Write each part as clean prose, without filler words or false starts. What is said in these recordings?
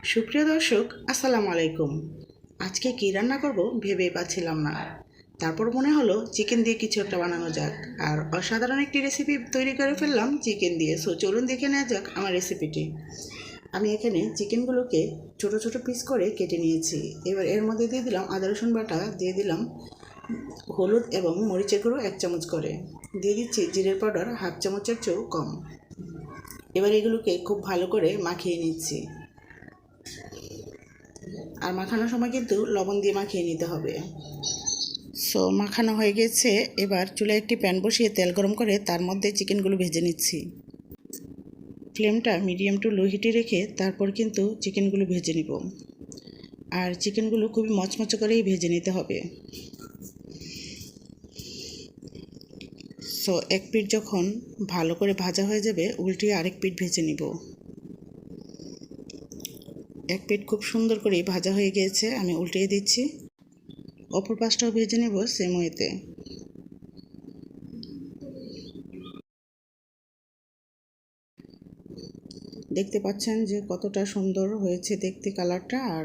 সুপ্রিয় দর্শক, আসসালামু আলাইকুম। আজকে কী রান্না করব ভেবেই পাচ্ছিলাম না। তারপর মনে হলো চিকেন দিয়ে কিছু একটা বানানো যাক, আর অসাধারণ একটি রেসিপি তৈরি করে ফেললাম চিকেন দিয়ে। চলুন দেখে নেওয়া যাক আমার রেসিপিটি। আমি এখানে চিকেনগুলোকে ছোট ছোট পিস করে কেটে নিয়েছি। এবার এর মধ্যে দিয়ে দিলাম আদা রসুন বাটা, দিয়ে দিলাম হলুদ এবং মরিচের গুঁড়ো 1 চামচ করে, দিয়ে দিচ্ছি জিরের পাউডার 1/2 চামচের চেয়েও কম। এবার এগুলোকে খুব ভালো করে মাখিয়ে নিচ্ছি। আর মাখানোর সময় কিন্তু লবণ দিয়ে মাখিয়ে নিতে হবে। মাখানো হয়ে গেছে। এবার চুলায় একটি প্যান বসিয়ে তেল গরম করে তার মধ্যে চিকেনগুলো ভেজে নিচ্ছি। ফ্লেমটা মিডিয়াম টু লো হিটে রেখে তারপর কিন্তু চিকেনগুলো ভেজে নিব। আর চিকেনগুলো খুবই মচমচে করেই ভেজে নিতে হবে। এক পিঠ যখন ভালো করে ভাজা হয়ে যাবে, উল্টিয়ে আরেক পিঠ ভেজে নিব। এক পিঠ খুব সুন্দর করেই ভাজা হয়ে গিয়েছে, আমি উল্টিয়ে দিচ্ছি। অপর পাশটাও ভেজে নেব সেম ওয়েতে। দেখতে পাচ্ছেন যে কতটা সুন্দর হয়েছে দেখতে কালারটা, আর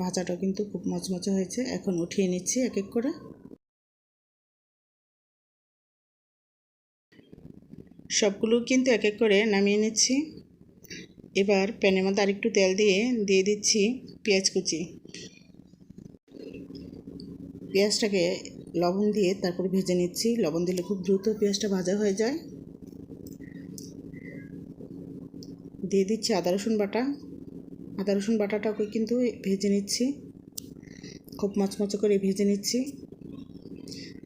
ভাজাটাও কিন্তু খুব মচমচে হয়েছে। এখন উঠিয়ে নিচ্ছি এক এক করে। সবগুলো কিন্তু এক এক করে নামিয়ে নিচ্ছি। এবার প্যানের মধ্যে আরেকটু তেল দিয়ে দিচ্ছি পেঁয়াজ কুচি। পেঁয়াজটাকে লবণ দিয়ে তারপর ভেজে নিচ্ছি। লবণ দিলে খুব দ্রুত পেঁয়াজটা ভাজা হয়ে যায়। দিয়ে দিচ্ছি আদা রসুন বাটা। আদা রসুন বাটাটাকে কিন্তু ভেজে নিচ্ছি, খুব মচমচে করে ভেজে নিচ্ছি।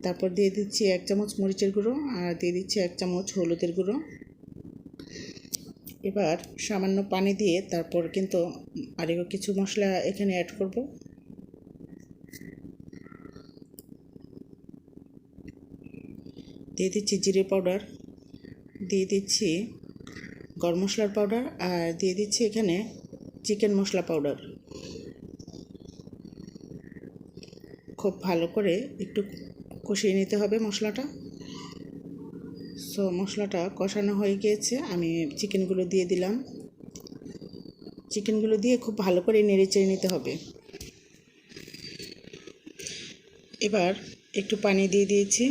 তারপর দিয়ে দিচ্ছি 1 চামচ মরিচের গুঁড়ো, আর দিয়ে দিচ্ছি 1 চামচ হলুদের গুঁড়ো। এবার সামান্য পানি দিয়ে তারপর কিন্তু আরও কিছু মশলা এখানে অ্যাড করব। দিয়ে দিচ্ছি জিরে পাউডার, দিয়ে দিচ্ছি গরম মশলার পাউডার, আর দিয়ে দিচ্ছি এখানে চিকেন মশলা পাউডার। খুব ভালো করে একটু কষিয়ে নিতে হবে মশলাটা। মশলাটা কষানো হয়ে গিয়েছে, আমি চিকেনগুলো দিয়ে দিলাম। চিকেনগুলো দিয়ে খুব ভালো করে নেড়েচেড়ে নিতে হবে। এবার একটু পানি দিয়ে দিয়েছি।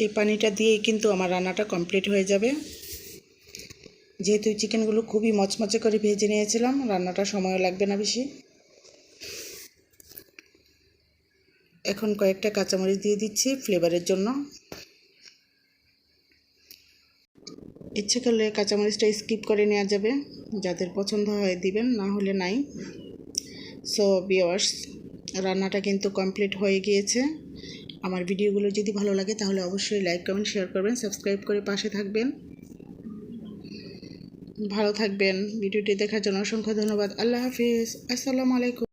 এই পানিটা দিয়েই কিন্তু আমার রান্নাটা কমপ্লিট হয়ে যাবে। যেহেতু চিকেনগুলো খুবই মচমচে করে ভেজে নিয়েছিলাম, রান্নাটা সময় লাগবে না বেশি। এখন কয়েকটা কাঁচামরিচ দিয়ে দিচ্ছি ফ্লেভারের জন্য। ইচ্ছে করলে কাঁচামরিচটা স্কিপ করে নেওয়া যাবে, যাদের পছন্দ হয় দিবেন, না হলে নাই। ভিউয়ার্স, রান্নাটা কিন্তু কমপ্লিট হয়ে গিয়েছে। আমার ভিডিওগুলো যদি ভালো লাগে তাহলে অবশ্যই লাইক কমেন্ট শেয়ার করবেন, সাবস্ক্রাইব করে পাশে থাকবেন। ভালো থাকবেন। ভিডিওটি দেখার জন্য অসংখ্য ধন্যবাদ। আল্লাহ হাফিজ। আসসালামু আলাইকুম।